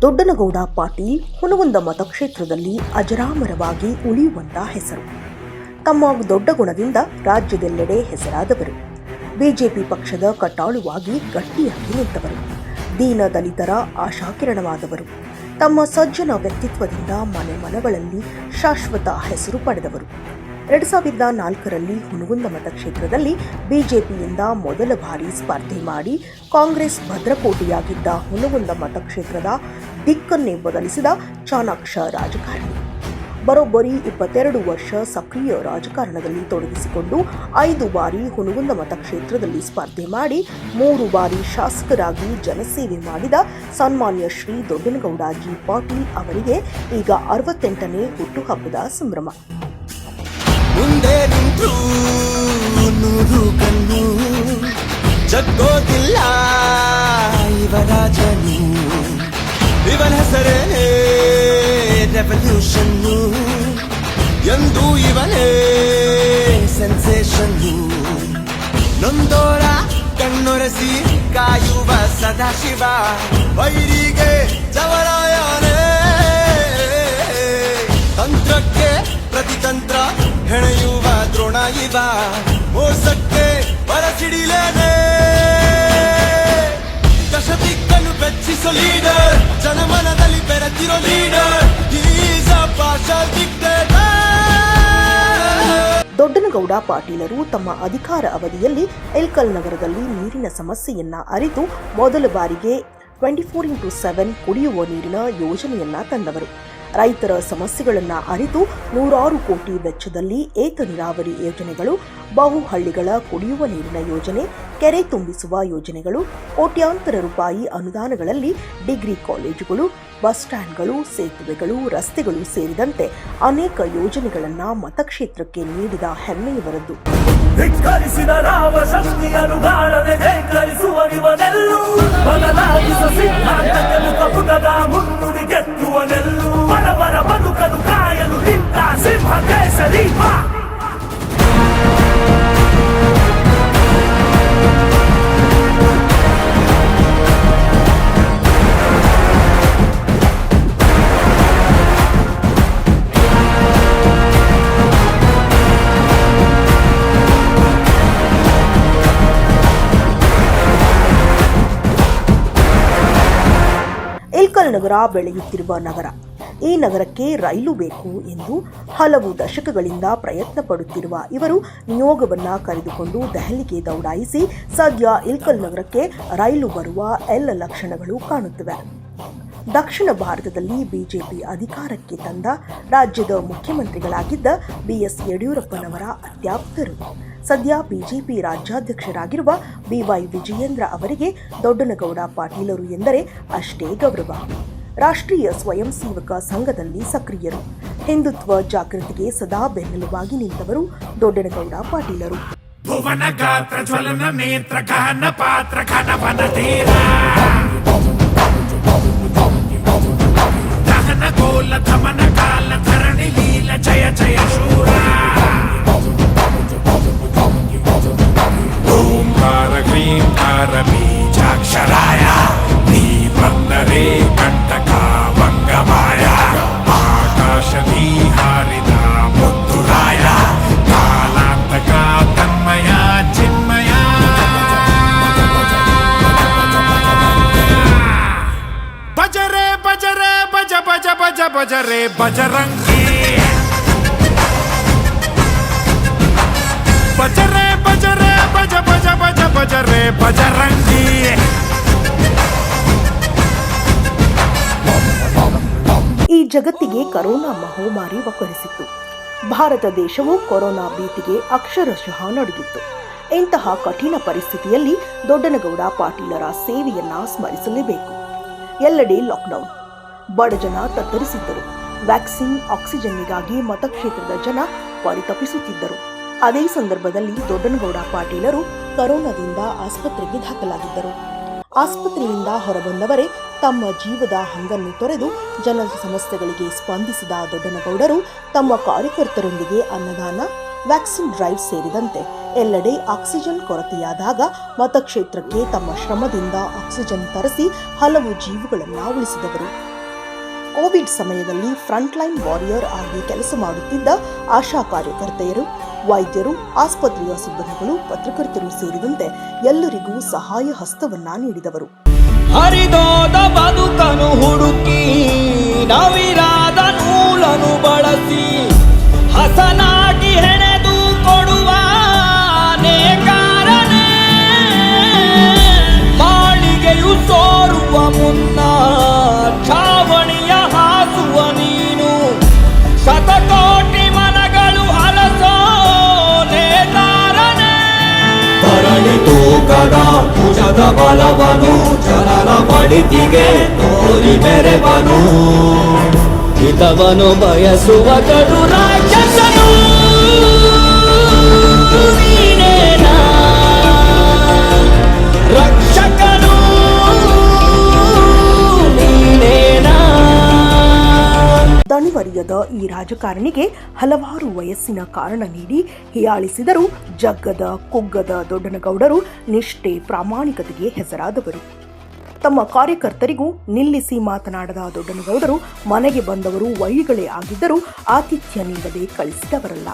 ದೊಡ್ಡನಗೌಡ ಪಾಟೀಲ್ ಹುನಗುಂದ ಮತಕ್ಷೇತ್ರದಲ್ಲಿ ಅಜರಾಮರವಾಗಿ ಉಳಿಯುವಂತ ಹೆಸರು. ತಮ್ಮ ದೊಡ್ಡ ಗುಣದಿಂದ ರಾಜ್ಯದೆಲ್ಲೆಡೆ ಹೆಸರಾದವರು. ಬಿಜೆಪಿ ಪಕ್ಷದ ಕಟ್ಟಾಳುವಾಗಿ ಗಟ್ಟಿಯಾಗಿ ನಿಂತವರು. ದೀನ ದಲಿತರ ಆಶಾಕಿರಣವಾದವರು. ತಮ್ಮ ಸಜ್ಜನ ವ್ಯಕ್ತಿತ್ವದಿಂದ ಮನೆ ಮನಗಳಲ್ಲಿ ಶಾಶ್ವತ ಹೆಸರು ಪಡೆದವರು. 2004ರಲ್ಲಿ ಹುನಗುಂದ ಮತಕ್ಷೇತ್ರದಲ್ಲಿ ಬಿಜೆಪಿಯಿಂದ ಮೊದಲ ಬಾರಿ ಸ್ಪರ್ಧೆ ಮಾಡಿ ಕಾಂಗ್ರೆಸ್ ಭದ್ರಕೋಟೆಯಾಗಿದ್ದ ಹುನಗುಂದ ಮತಕ್ಷೇತ್ರದ ದಿಕ್ಕನ್ನೇ ಬದಲಿಸಿದ ಚಾಣಾಕ್ಷ ರಾಜಕಾರಣಿ. ಬರೋಬ್ಬರಿ 22 ವರ್ಷ ಸಕ್ರಿಯ ರಾಜಕಾರಣದಲ್ಲಿ ತೊಡಗಿಸಿಕೊಂಡು 5 ಬಾರಿ ಹುನಗುಂದ ಮತಕ್ಷೇತ್ರದಲ್ಲಿ ಸ್ಪರ್ಧೆ ಮಾಡಿ 3 ಬಾರಿ ಶಾಸಕರಾಗಿ ಜನಸೇವೆ ಮಾಡಿದ ಸನ್ಮಾನ್ಯ ಶ್ರೀ ದೊಡ್ಡನಗೌಡ ಜಿ ಪಾಟೀಲ್ ಅವರಿಗೆ ಈಗ 68ನೇ ಹುಟ್ಟುಹಬ್ಬದ ಸಂಭ್ರಮ. ಮುಂದೆ ನಿಂತು ನೂರು ಕಣ್ಣು ಜಗ್ಗೋದಿಲ್ಲ ಇವರ ಜನು, ಇವನ ಹೆಸರೇ ರೆವಲ್ಯೂಷನ್ನು, ಎಂದು ಇವನೇ ಸೆನ್ಸೇಷನ್ನು. ನೊಂದೋರ ಕಣ್ಣೊರೆಸಿ ಕಾಯುವ ಸದಾಶಿವ, ವೈರಿಗೆ ಜವರಾಯನೇ, ತಂತ್ರಕ್ಕೆ ಪ್ರತಿತಂತ್ರ ಹೆಣೆಯುವ ದ್ರೋಣ ಇವ, ಮೋಸಕ್ಕೆ ಬರಸಿಡಿಲೇನೆ, ದಶದಿಕ್ಕನ್ನು ಬೆಚ್ಚಿಸೋ ಲೀಡರ್, ಜನಮನದಲ್ಲಿ ಬೆರೆತಿರೋ leader, is a partial dictator. Doddanagouda ಪಾಟೀಲರು ತಮ್ಮ ಅಧಿಕಾರ ಅವಧಿಯಲ್ಲಿ ಇಳಕಲ್ ನಗರದಲ್ಲಿ ನೀರಿನ ಸಮಸ್ಯೆಯನ್ನ ಅರಿತು ಮೊದಲ ಬಾರಿಗೆ 24x7 ಕುಡಿಯುವ ನೀರಿನ ಯೋಜನೆಯನ್ನ ತಂದವರು. ರೈತರ ಸಮಸ್ಯೆಗಳನ್ನ ಅರಿತು 100 ಕೋಟಿ ವೆಚ್ಚದಲ್ಲಿ ಏತ ನೀರಾವರಿ ಯೋಜನೆಗಳು, ಬಹುಹಳ್ಳಿಗಳ ಕುಡಿಯುವ ನೀರಿನ ಯೋಜನೆ, ಕೆರೆ ತುಂಬಿಸುವ ಯೋಜನೆಗಳು, ಕೋಟ್ಯಾಂತರ ರೂಪಾಯಿ ಅನುದಾನಗಳಲ್ಲಿ ಡಿಗ್ರಿ ಕಾಲೇಜುಗಳು, ಬಸ್ ಸ್ಟ್ಯಾಂಡ್ಗಳು, ಸೇತುವೆಗಳು, ರಸ್ತೆಗಳು ಸೇರಿದಂತೆ ಅನೇಕ ಯೋಜನೆಗಳನ್ನ ಮತಕ್ಷೇತ್ರಕ್ಕೆ ನೀಡಿದ ಹೆಮ್ಮೆಯವರದ್ದು. ಇಳಕಲ್ ನಗರ ಬೆಳೆಯುತ್ತಿರುವ ನಗರ. ಈ ನಗರಕ್ಕೆ ರೈಲು ಬೇಕು ಎಂದು ಹಲವು ದಶಕಗಳಿಂದ ಪ್ರಯತ್ನ ಪಡುತ್ತಿರುವ ಇವರು ನಿಯೋಗವನ್ನ ಕರೆದುಕೊಂಡು ದೆಹಲಿಗೆ ದೌಡಾಯಿಸಿ ಸದ್ಯ ಇಳಕಲ್ ನಗರಕ್ಕೆ ರೈಲು ಬರುವ ಎಲ್ಲ ಲಕ್ಷಣಗಳು ಕಾಣುತ್ತಿವೆ. ದಕ್ಷಿಣ ಭಾರತದಲ್ಲಿ ಬಿಜೆಪಿ ಅಧಿಕಾರಕ್ಕೆ ತಂದ ರಾಜ್ಯದ ಮುಖ್ಯಮಂತ್ರಿಗಳಾಗಿದ್ದ ಬಿಎಸ್ ಯಡಿಯೂರಪ್ಪನವರ ಅತ್ಯಾಪ್ತರು. ಸದ್ಯ ಬಿಜೆಪಿ ರಾಜ್ಯಾಧ್ಯಕ್ಷರಾಗಿರುವ ಬಿವೈ ವಿಜಯೇಂದ್ರ ಅವರಿಗೆ ದೊಡ್ಡನಗೌಡ ಪಾಟೀಲರು ಎಂದರೆ ಅಷ್ಟೇ ಗೌರವ. ರಾಷ್ಟ್ರೀಯ ಸ್ವಯಂ ಸೇವಕ ಸಂಘದಲ್ಲಿ ಸಕ್ರಿಯರು. ಹಿಂದುತ್ವ ಜಾಗೃತಿಗೆ ಸದಾ ಬೆನ್ನೆಲುಬಾಗಿ ನಿಂತವರು ದೊಡ್ಡನಗೌಡ ಪಾಟೀಲರು. ಭುವನ ಗಾತ್ರ ಜ್ವಲನ ನೇತ್ರ ಗಹನ ಪಾತ್ರ ಘನವನ ತೀರ ದಹನ ಗೋಲ ಧಮನ ಕಾಲ ಧರಣಿ ಲೀಲ ಜಯ ಜಯ ಶೂರ ಓಂಕಾರ ಕ್ರೀಂಕಾರ ಬೀಜಾಕ್ಷರಾಯ ನೀ ಬಂದರೆ ಕಂಟಕ ಭಂಗಮಾಯ ಆಕಾಶದಿ ಹಾರಿದ ಮುತ್ತುರಾಯ ಕಾಲಾಂತಕ ತನ್ಮಯ ಚಿನ್ಮಯ ಬಜರೆ ಬಜರೆ ಬಜ ಬಜ ಬಜ ಬಜರೆ ಬಜರಂಗಿ ಬಜರೆ ಬಜರೆ ಬಜ ಬಜ ಬಜ ಬಜರೆ ಬಜರಂಗಿ. ಈ ಜಗತ್ತಿಗೆ ಕೊರೋನಾ ಮಹಾಮಾರಿ ಒಕ್ಕರಿಸಿತ್ತು. ಭಾರತ ದೇಶವು ಕೊರೋನಾ ಭೀತಿಗೆ ಅಕ್ಷರಶಃ ನಡುಗಿತ್ತು. ಇಂತಹ ಕಠಿಣ ಪರಿಸ್ಥಿತಿಯಲ್ಲಿ ದೊಡ್ಡನಗೌಡ ಪಾಟೀಲರ ಸೇವೆಯನ್ನ ಸ್ಮರಿಸಲೇಬೇಕು. ಎಲ್ಲೆಡೆ ಲಾಕ್ಡೌನ್. ಬಡಜನ ತತ್ತರಿಸಿದ್ದರು. ವ್ಯಾಕ್ಸಿನ್, ಆಕ್ಸಿಜನ್ನಿಗಾಗಿ ಮತಕ್ಷೇತ್ರದ ಜನ ಪರಿತಪಿಸುತ್ತಿದ್ದರು. ಅದೇ ಸಂದರ್ಭದಲ್ಲಿ ದೊಡ್ಡನಗೌಡ ಪಾಟೀಲರು ಕೊರೋನಾದಿಂದ ಆಸ್ಪತ್ರೆಗೆ ದಾಖಲಾಗಿದ್ದರು. ಆಸ್ಪತ್ರೆಯಿಂದ ಹೊರಬಂದವರೇ ತಮ್ಮ ಜೀವದ ಹಂಗನ್ನು ತೊರೆದು ಜನರ ಸಮಸ್ಯೆಗಳಿಗೆ ಸ್ಪಂದಿಸಿದ ದೊಡ್ಡನಗೌಡರು ತಮ್ಮ ಕಾರ್ಯಕರ್ತರೊಂದಿಗೆ ಅನ್ನದಾನ, ವ್ಯಾಕ್ಸಿನ್ ಡ್ರೈವ್ ಸೇರಿದಂತೆ ಎಲ್ಲೆಡೆ ಆಕ್ಸಿಜನ್ ಕೊರತೆಯಾದಾಗ ಮತಕ್ಷೇತ್ರಕ್ಕೆ ತಮ್ಮ ಶ್ರಮದಿಂದ ಆಕ್ಸಿಜನ್ ತರಿಸಿ ಹಲವು ಜೀವಗಳನ್ನು ಉಳಿಸಿದವರು. ಕೋವಿಡ್ ಸಮಯದಲ್ಲಿ ಫ್ರಂಟ್ಲೈನ್ ವಾರಿಯರ್ ಆಗಿ ಕೆಲಸ ಮಾಡುತ್ತಿದ್ದ ಆಶಾ ಕಾರ್ಯಕರ್ತೆಯರು, ವೈದ್ಯರು, ಆಸ್ಪತ್ರೆಯ ಸಿಬ್ಬಂದಿಗಳು, ಪತ್ರಕರ್ತರು ಸೇರಿದಂತೆ ಎಲ್ಲರಿಗೂ ಸಹಾಯ ಹಸ್ತವನ್ನ ನೀಡಿದವರು. ಹರಿದೋದ ಬದುಕನು ಹುಡುಕಿ ನವಿರಾದ ನೂಲನು ಬಳಸಿ ಹಸನಾಗಿ ಹೆಣೆದು ಕೊಡುವ ನೇಕಾರನೇ ಮಾಳಿಗೆಯು ಸೋರುವ ಮುನ್ನ ಛಾವಣಿಯ ಹಾಸುವ ನೀನು ಶತಕೋಟಿ ಮನಗಳು ಹಲಸೋ ನೇತಾರನೇ ತರಣಿ ತೂಕದ ಭುಜದ ಬಲವನು ಜನರ ಬಡಿತಿಗೆ ತೋರಿ ಬೆರೆವನು ಹಿತವನು ಬಯಸುವ ಕಡು ರಾಕ್ಷಸನು ನೀನೇನಾ ರಕ್ಷಕನು ನೀನೇನಾ. ದಣಿವರಿಯದ ಈ ರಾಜಕಾರಣಿಗೆ ಹಲವಾರು ವಯಸ್ಸಿನ ಕಾರಣ ನೀಡಿ ಹೀಯಾಳಿಸಿದರೂ ಜಗ್ಗದ ಕುಗ್ಗದ ದೊಡ್ಡನಗೌಡರು ನಿಷ್ಠೆ, ಪ್ರಾಮಾಣಿಕತೆಗೆ ಹೆಸರಾದವರು. ತಮ್ಮ ಕಾರ್ಯಕರ್ತರಿಗೂ ನಿಲ್ಲಿಸಿ ಮಾತನಾಡದ ದೊಡ್ಡನಗೌಡರು ಮನೆಗೆ ಬಂದವರು ವೈರಿಗಳೇ ಆಗಿದ್ದರೂ ಆತಿಥ್ಯ ನೀಡದೆ ಕಳಿಸಿದವರಲ್ಲ.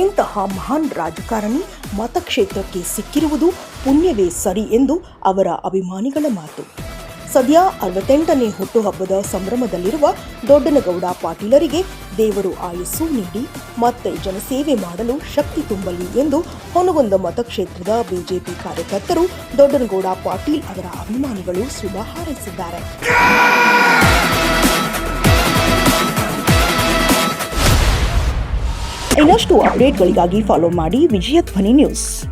ಇಂತಹ ಮಹಾನ್ ರಾಜಕಾರಣಿ ಮತಕ್ಷೇತ್ರಕ್ಕೆ ಸಿಕ್ಕಿರುವುದು ಪುಣ್ಯವೇ ಸರಿ ಎಂದು ಅವರ ಅಭಿಮಾನಿಗಳ ಮಾತು. ಸದ್ಯ 68ನೇ ಹುಟ್ಟುಹಬ್ಬದ ಸಂಭ್ರಮದಲ್ಲಿರುವ ದೊಡ್ಡನಗೌಡ ಪಾಟೀಲರಿಗೆ ದೇವರು ಆಯಸ್ಸು ನೀಡಿ ಮತ್ತೆ ಜನಸೇವೆ ಮಾಡಲು ಶಕ್ತಿ ತುಂಬಲಿ ಎಂದು ಹೊನಗೊಂದ ಮತಕ್ಷೇತ್ರದ ಬಿಜೆಪಿ ಕಾರ್ಯಕರ್ತರು ದೊಡ್ಡನಗೌಡ ಪಾಟೀಲ್ ಅವರ ಅಭಿಮಾನಿಗಳು ಶುಭ ಹಾರೈಸಿದ್ದಾರೆ. ಇನ್ನಷ್ಟು ಅಪ್ಡೇಟ್ಗಳಿಗಾಗಿ ಫಾಲೋ ಮಾಡಿ ವಿಜಯ ಧ್ವನಿ ನ್ಯೂಸ್.